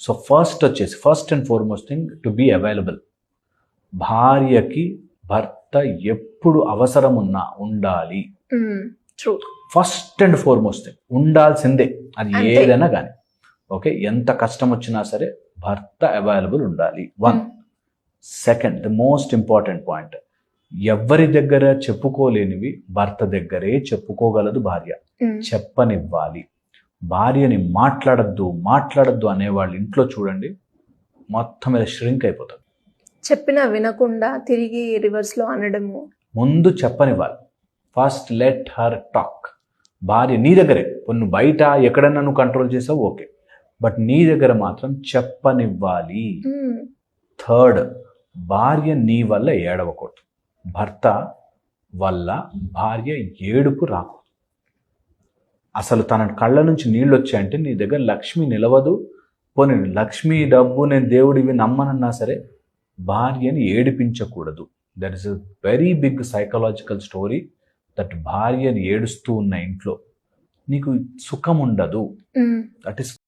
So first and foremost thing to be available. భార్యకి భర్త ఎప్పుడు అవసరం ఉన్నా ఉండాలి. ఫస్ట్ అండ్ ఫార్మోస్ట్ థింగ్ ఉండాల్సిందే, అది ఏదైనా కానీ. ఓకే, ఎంత కష్టం వచ్చినా సరే భర్త అవైలబుల్ ఉండాలి. 1. Second, the most important point, ఎవరి దగ్గర చెప్పుకోలేనివి భర్త దగ్గరే చెప్పుకోగలదు భార్య. చెప్పనివ్వాలి. భార్యని మాట్లాడద్దు అనేవాళ్ళు ఇంట్లో చూడండి, మొత్తం మీద ష్రింక్ అయిపోతుంది. చెప్పినా వినకుండా తిరిగి రివర్స్లో అనడము. ముందు చెప్పనివ్వాలి. First let her talk. భార్య నీ దగ్గరే, నువ్వు బయట ఎక్కడన్నా నువ్వు కంట్రోల్ చేసావు ఓకే, బట్ నీ దగ్గర మాత్రం చెప్పనివ్వాలి. థర్డ్, భార్య నీ వల్ల ఏడవకూడదు. భర్త వల్ల భార్య ఏడుపు రాకూడదు. అసలు తన కళ్ళ నుంచి నీళ్ళు వచ్చాయంటే నీ దగ్గర లక్ష్మి నిలవదు. పోనీ లక్ష్మి డబ్బు నేను దేవుడివి నమ్మనన్నా సరే భార్యని ఏడిపించకూడదు. That is a very big psychological story. That భార్యని ఏడుస్తూ ఉన్న ఇంట్లో నీకు సుఖం ఉండదు. That is